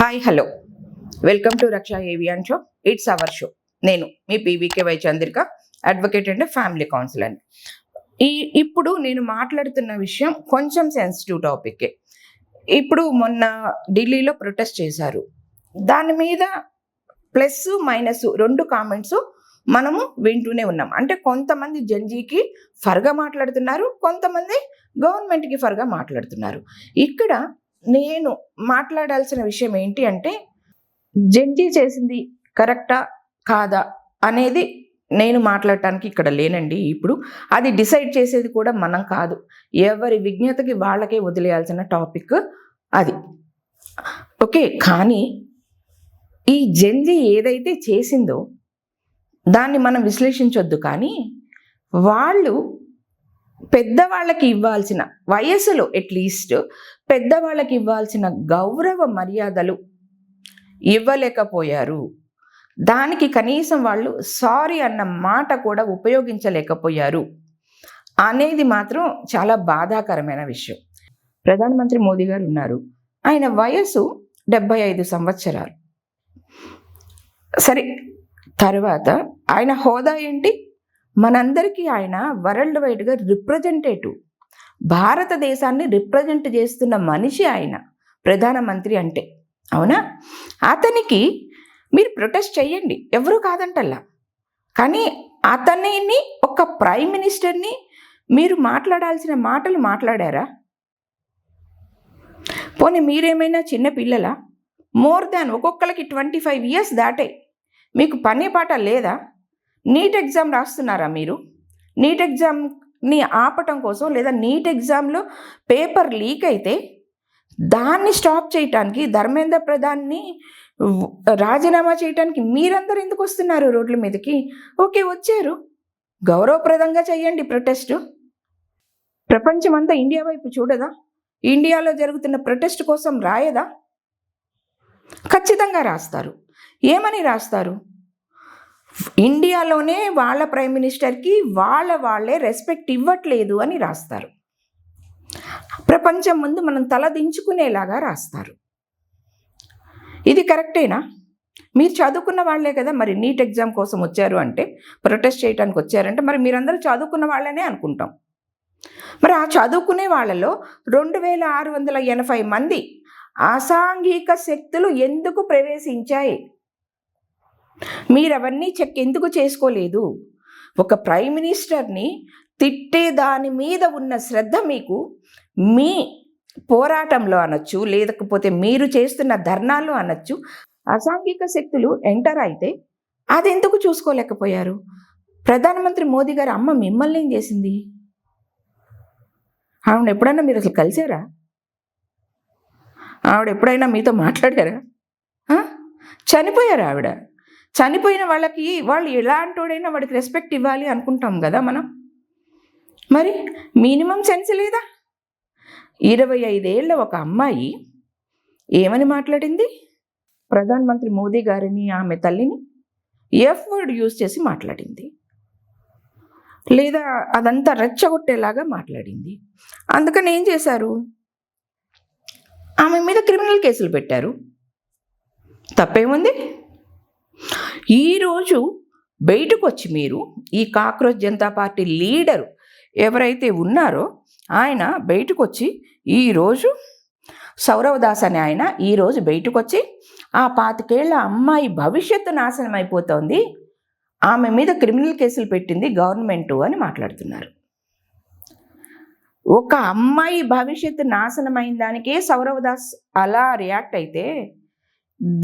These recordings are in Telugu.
Hi hello welcome to Raksha ఏవియాన్ షో. It's our show. నేను మీ PVK Y Chandrika, advocate and family counsellor. ఇప్పుడు నేను మాట్లాడుతున్న విషయం కొంచెం సెన్సిటివ్ టాపిక్. ఇప్పుడు మొన్న ఢిల్లీలో ప్రొటెస్ట్ చేశారు. దాని మీద ప్లస్ మైనస్ రెండు కామెంట్స్ మనము వింటూనే ఉన్నాం. అంటే కొంతమంది జంజీకి ఫర్గా మాట్లాడుతున్నారు, కొంతమంది గవర్నమెంట్కి ఫర్గా మాట్లాడుతున్నారు. ఇక్కడ నేను మాట్లాడాల్సిన విషయం ఏంటి అంటే, జడ్జి చేసింది కరెక్టా కాదా అనేది నేను మాట్లాడటానికి ఇక్కడ లేనండి. ఇప్పుడు అది డిసైడ్ చేసేది కూడా మనం కాదు, ఎవరి విజ్ఞతకి వాళ్ళకే వదిలేయాల్సిన టాపిక్ అది. ఓకే, కానీ ఈ జడ్జి ఏదైతే చేసిందో దాన్ని మనం విశ్లేషించొద్దు. కానీ వాళ్ళు పెద్దవాళ్ళకి ఇవ్వాల్సిన వయసులో అట్లీస్ట్ పెద్దవాళ్ళకి ఇవ్వాల్సిన గౌరవ మర్యాదలు ఇవ్వలేకపోయారు. దానికి కనీసం వాళ్ళు సారీ అన్న మాట కూడా ఉపయోగించలేకపోయారు అనేది మాత్రం చాలా బాధాకరమైన విషయం. ప్రధానమంత్రి మోదీ గారు ఉన్నారు, ఆయన వయసు 75 సంవత్సరాలు. సరే, తర్వాత ఆయన హోదా ఏంటి? మనందరికీ ఆయన వరల్డ్ వైడ్గా రిప్రజెంటేటివ్, భారతదేశాన్ని రిప్రజెంట్ చేస్తున్న మనిషి ఆయన, ప్రధానమంత్రి అంటే. అవునా? అతనికి మీరు ప్రొటెస్ట్ చేయండి, ఎవరు కాదంటల్లా. కానీ అతనిని ఒక ప్రైమ్ మినిస్టర్ని మీరు మాట్లాడాల్సిన మాటలు మాట్లాడారా? పోనీ మీరేమైనా చిన్న పిల్లలా? మోర్ దాన్ ఒక్కొక్కరికి 25 years దాటే మీకు పనే పాట లేదా? నీట్ ఎగ్జామ్ రాస్తున్నారా మీరు? నీట్ ఎగ్జామ్ని ఆపటం కోసం, లేదా నీట్ ఎగ్జామ్లో పేపర్ లీక్ అయితే దాన్ని స్టాప్ చేయటానికి, ధర్మేంద్ర ప్రధాన్ని రాజీనామా చేయటానికి మీరందరూ ఎందుకు వస్తున్నారు రోడ్ల మీదకి? ఓకే, వచ్చారు, గౌరవప్రదంగా చేయండి ప్రొటెస్ట్. ప్రపంచమంతా ఇండియా వైపు చూడదా? ఇండియాలో జరుగుతున్న ప్రొటెస్ట్ కోసం రాయదా? ఖచ్చితంగా రాస్తారు. ఏమని రాస్తారు? ఇండియాలోనే వాళ్ళ ప్రైమ్ మినిస్టర్కి వాళ్ళే రెస్పెక్ట్ ఇవ్వట్లేదు అని రాస్తారు. ప్రపంచం ముందు మనం తలదించుకునేలాగా రాస్తారు. ఇది కరెక్టేనా? మీరు చదువుకున్న వాళ్ళే కదా, మరి నీట్ ఎగ్జామ్ కోసం వచ్చారు అంటే, ప్రొటెస్ట్ చేయడానికి వచ్చారంటే మరి మీరందరూ చదువుకున్న వాళ్ళనే అనుకుంటాం. మరి ఆ చదువుకునే వాళ్ళలో 2680 మంది అసాంఘిక శక్తులు ఎందుకు ప్రవేశించాయి? మీరవన్నీ చెక్ ఎందుకు చేసుకోలేదు? ఒక ప్రైమ్ మినిస్టర్ని తిట్టే దాని మీద ఉన్న శ్రద్ధ మీకు మీ పోరాటంలో అనొచ్చు, లేకపోతే మీరు చేస్తున్న ధర్నాల్లో అనొచ్చు, అసాంఘిక శక్తులు ఎంటర్ అయితే అది ఎందుకు చూసుకోలేకపోయారు? ప్రధానమంత్రి మోదీ గారి అమ్మ మిమ్మల్ని ఏం చేసింది? ఆవిడ ఎప్పుడైనా మీరు అసలు కలిసారా? ఆవిడ ఎప్పుడైనా మీతో మాట్లాడారా? చనిపోయారు ఆవిడ. చనిపోయిన వాళ్ళకి వాళ్ళు ఎలాంటోడైనా వాడికి రెస్పెక్ట్ ఇవ్వాలి అనుకుంటాం కదా మనం. మరి మినిమం సెన్స్ లేదా? 25 ఏళ్ళ ఒక అమ్మాయి ఏమని మాట్లాడింది? ప్రధానమంత్రి మోదీ గారిని, ఆమె తల్లిని ఎఫ్ వర్డ్ యూజ్ చేసి మాట్లాడింది, లేదా అదంతా రెచ్చగొట్టేలాగా మాట్లాడింది. అందుకని ఏం చేశారు? ఆమె మీద క్రిమినల్ కేసులు పెట్టారు. తప్పేముంది? ఈరోజు బయటకు వచ్చి మీరు ఈ కాక్రోచ్ జనతా పార్టీ లీడరు ఎవరైతే ఉన్నారో ఆయన బయటకు వచ్చి, ఈరోజు సౌరవ్ దాస్ అనే ఆయన ఈరోజు బయటకు వచ్చి, ఆ 25 ఏళ్ల అమ్మాయి భవిష్యత్తు నాశనం అయిపోతుంది, ఆమె మీద క్రిమినల్ కేసులు పెట్టింది గవర్నమెంటు అని మాట్లాడుతున్నారు. ఒక అమ్మాయి భవిష్యత్తు నాశనం అయిన దానికే సౌరవ్ దాస్ అలా రియాక్ట్ అయితే,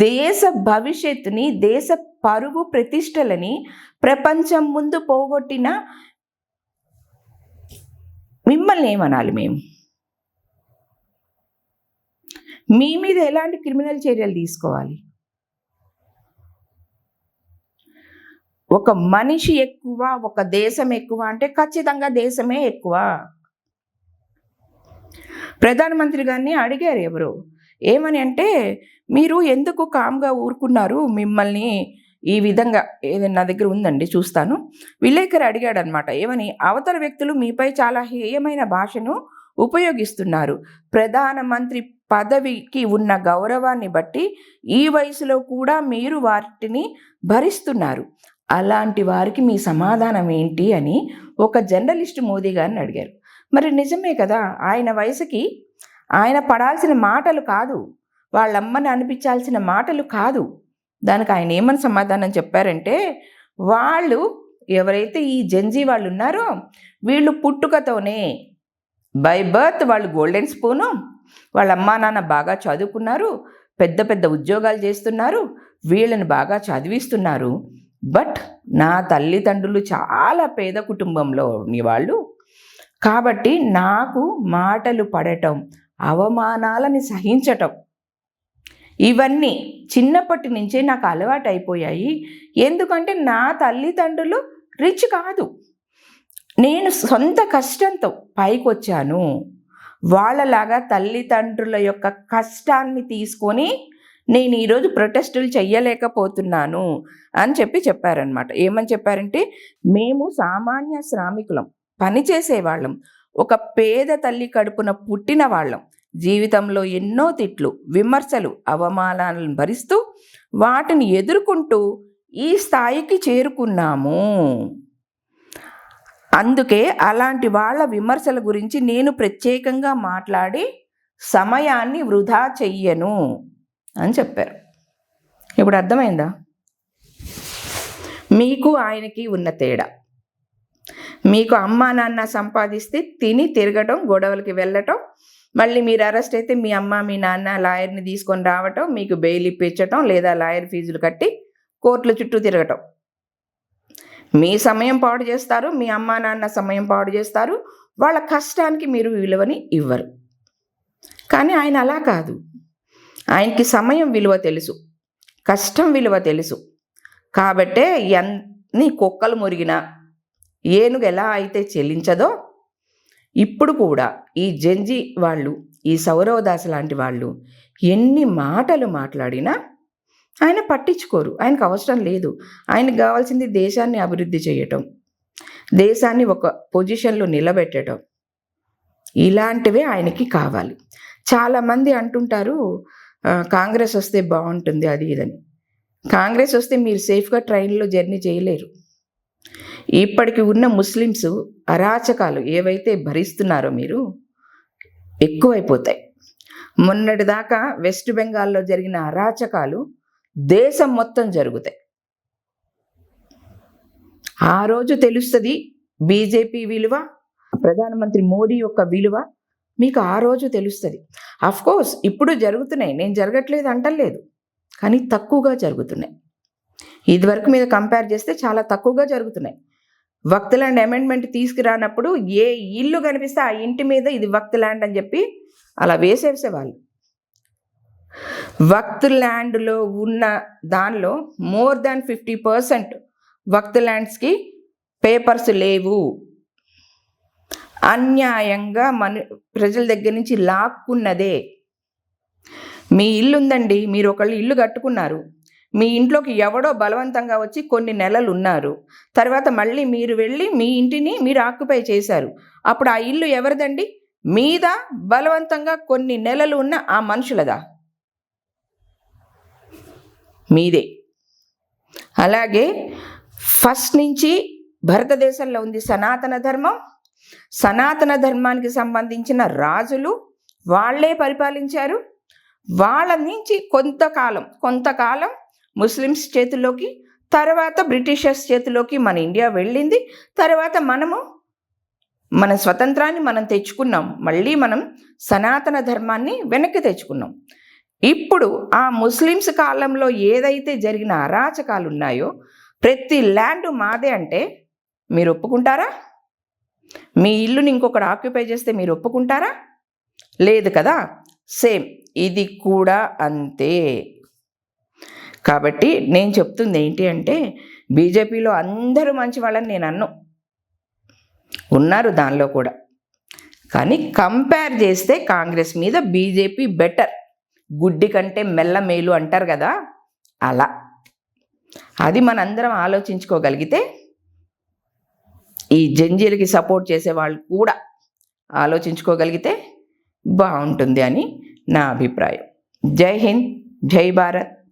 దేశ భవిష్యత్తుని, దేశ పరువు ప్రతిష్టలని ప్రపంచం ముందు పోగొట్టిన మిమ్మల్ని ఏమనాలి మేము? మీ మీద ఎలాంటి క్రిమినల్ చర్యలు తీసుకోవాలి? ఒక మనిషి ఎక్కువ, ఒక దేశం ఎక్కువ అంటే ఖచ్చితంగా దేశమే ఎక్కువ. ప్రధానమంత్రి గారిని అడిగారు ఎవరు, ఏమని అంటే, మీరు ఎందుకు కామ్గా ఊరుకున్నారు, మిమ్మల్ని ఈ విధంగా ఏదైనా నా దగ్గర ఉందండి చూస్తాను. విలేకరు అడిగాడు అనమాట, ఏమని? అవతల వ్యక్తులు మీపై చాలా హేయమైన భాషను ఉపయోగిస్తున్నారు, ప్రధానమంత్రి పదవికి ఉన్న గౌరవాన్ని బట్టి ఈ వయసులో కూడా మీరు వాటిని భరిస్తున్నారు. అలాంటి వారికి మీ సమాధానం ఏంటి అని ఒక జర్నలిస్ట్ మోదీ గారిని అడిగారు. మరి నిజమే కదా, ఆయన వయసుకి ఆయన పడాల్సిన మాటలు కాదు, వాళ్ళమ్మని అనిపించాల్సిన మాటలు కాదు. దానికి ఆయన ఏమని సమాధానం చెప్పారంటే, వాళ్ళు ఎవరైతే ఈ జెన్జీ వాళ్ళు ఉన్నారో వీళ్ళు పుట్టుకతోనే బై బర్త్ వాళ్ళు గోల్డెన్ స్పూను, వాళ్ళ అమ్మా నాన్న బాగా చదువుకున్నారు, పెద్ద పెద్ద ఉద్యోగాలు చేస్తున్నారు, వీళ్ళని బాగా చదివిస్తున్నారు. బట్ నా తల్లిదండ్రులు చాలా పేద కుటుంబంలో వాళ్ళు, కాబట్టి నాకు మాటలు పడటం, అవమానాలని సహించటం, ఇవన్నీ చిన్నప్పటి నుంచే నాకు అలవాటు అయిపోయాయి. ఎందుకంటే నా తల్లిదండ్రులు రిచ్ కాదు, నేను సొంత కష్టంతో పైకి వచ్చాను. వాళ్ళలాగా తల్లిదండ్రుల యొక్క కష్టాన్ని తీసుకొని నేను ఈరోజు ప్రొటెస్టులు చెయ్యలేకపోతున్నాను అని చెప్పారనమాట. ఏమని చెప్పారంటే, మేము సామాన్య శ్రామికులం, పనిచేసేవాళ్ళం, ఒక పేద తల్లి కడుపున పుట్టిన వాళ్ళం, జీవితంలో ఎన్నో తిట్లు, విమర్శలు, అవమానాలను భరిస్తూ వాటిని ఎదుర్కొంటూ ఈ స్థాయికి చేరుకున్నాము. అందుకే అలాంటి వాళ్ళ విమర్శల గురించి నేను ప్రత్యేకంగా మాట్లాడి సమయాన్ని వృధా చెయ్యను అని చెప్పారు. ఇప్పుడు అర్థమైందా మీకు ఆయనకి ఉన్న తేడా? మీకు అమ్మా నాన్న సంపాదిస్తే తిని తిరగటం, గొడవలకి వెళ్ళటం, మళ్ళీ మీరు అరెస్ట్ అయితే మీ అమ్మ మీ నాన్న లాయర్ని తీసుకొని రావటం, మీకు బెయిల్ ఇప్పించటం, లేదా లాయర్ ఫీజులు కట్టి కోర్టుల చుట్టూ తిరగటం. మీ సమయం పాడు చేస్తారు, మీ అమ్మా నాన్న సమయం పాడు చేస్తారు, వాళ్ళ కష్టానికి మీరు విలువని ఇవ్వరు. కానీ ఆయన అలా కాదు, ఆయనకి సమయం విలువ తెలుసు, కష్టం విలువ తెలుసు. కాబట్టే ఎన్ని కుక్కలు మురిగినా ఏనుగు ఎలా అయితే చెల్లించదో, ఇప్పుడు కూడా ఈ జెన్జీ వాళ్ళు, ఈ సౌరవ్ దాస్ లాంటి వాళ్ళు ఎన్ని మాటలు మాట్లాడినా ఆయన పట్టించుకోరు. ఆయనకు అవసరం లేదు. ఆయనకు కావాల్సింది దేశాన్ని అభివృద్ధి చేయటం, దేశాన్ని ఒక పొజిషన్లో నిలబెట్టడం, ఇలాంటివే ఆయనకి కావాలి. చాలామంది అంటుంటారు కాంగ్రెస్ వస్తే బాగుంటుంది అది ఇదని. కాంగ్రెస్ వస్తే మీరు సేఫ్గా ట్రైన్లో జర్నీ చేయలేరు. ఇప్పటికి ఉన్న ముస్లిమ్స్ అరాచకాలు ఏవైతే భరిస్తున్నారో మీరు, ఎక్కువైపోతాయి. మొన్నటిదాకా వెస్ట్ బెంగాల్లో జరిగిన అరాచకాలు దేశం మొత్తం జరుగుతాయి. ఆ రోజు తెలుస్తుంది బీజేపీ విలువ, ప్రధానమంత్రి మోదీ యొక్క విలువ మీకు ఆ రోజు తెలుస్తుంది. అఫ్కోర్స్ ఇప్పుడు జరుగుతున్నాయి, నేను జరగట్లేదు అంటలేదు, కానీ తక్కువగా జరుగుతున్నాయి. ఇదివరకు మీద కంపేర్ చేస్తే చాలా తక్కువగా జరుగుతున్నాయి. వక్త్ ల్యాండ్ అమెండ్మెంట్ తీసుకురానప్పుడు ఏ ఇల్లు కనిపిస్తే ఆ ఇంటి మీద ఇది వక్త్ ల్యాండ్ అని చెప్పి అలా వేసేసేవాళ్ళు. వక్త్ ల్యాండ్లో ఉన్న దానిలో మోర్ దాన్ 50% వక్త్ ల్యాండ్స్కి పేపర్స్ లేవు. అన్యాయంగా ప్రజల దగ్గర నుంచి లాక్కున్నదే. మీ ఇల్లు ఉందండి, మీరు ఒకళ్ళు ఇల్లు కట్టుకున్నారు, మీ ఇంట్లోకి ఎవడో బలవంతంగా వచ్చి కొన్ని నెలలు ఉన్నారు, తర్వాత మళ్ళీ మీరు వెళ్ళి మీ ఇంటిని మీరు ఆక్యుపై చేశారు. అప్పుడు ఆ ఇల్లు ఎవరిదండి? మీద బలవంతంగా కొన్ని నెలలు ఉన్న ఆ మనుషులదా? మీదే. అలాగే ఫస్ట్ నుంచి భారతదేశంలో ఉంది సనాతన ధర్మం. సనాతన ధర్మానికి సంబంధించిన రాజులు వాళ్ళే పరిపాలించారు. వాళ్ళ నుంచి కొంతకాలం ముస్లిమ్స్ చేతిలోకి, తర్వాత బ్రిటిషర్స్ చేతిలోకి మన ఇండియా వెళ్ళింది. తర్వాత మన స్వతంత్రాన్ని మనం తెచ్చుకున్నాం, మళ్ళీ మనం సనాతన ధర్మాన్ని వెనక్కి తెచ్చుకున్నాం. ఇప్పుడు ఆ ముస్లిమ్స్ కాలంలో ఏదైతే జరిగిన అరాచకాలు ఉన్నాయో, ప్రతి ల్యాండ్ మాదే అంటే మీరు ఒప్పుకుంటారా? మీ ఇల్లుని ఇంకొకటి ఆక్యుపై చేస్తే మీరు ఒప్పుకుంటారా? లేదు కదా. సేమ్ ఇది కూడా అంతే. కాబట్టి నేను చెప్తుంది ఏంటి అంటే, బీజేపీలో అందరూ మంచి వాళ్ళని నేను అన్ను, ఉన్నారు దానిలో కూడా. కానీ కంపేర్ చేస్తే కాంగ్రెస్ మీద బీజేపీ బెటర్. గుడ్డి కంటే మెల్ల మేలు అంటారు కదా, అలా. అది మనందరం ఆలోచించుకోగలిగితే ఈ జంజీలకి సపోర్ట్ చేసే వాళ్ళు కూడా ఆలోచించుకోగలిగితే బాగుంటుంది అని నా అభిప్రాయం. జై హింద్, జై భారత్.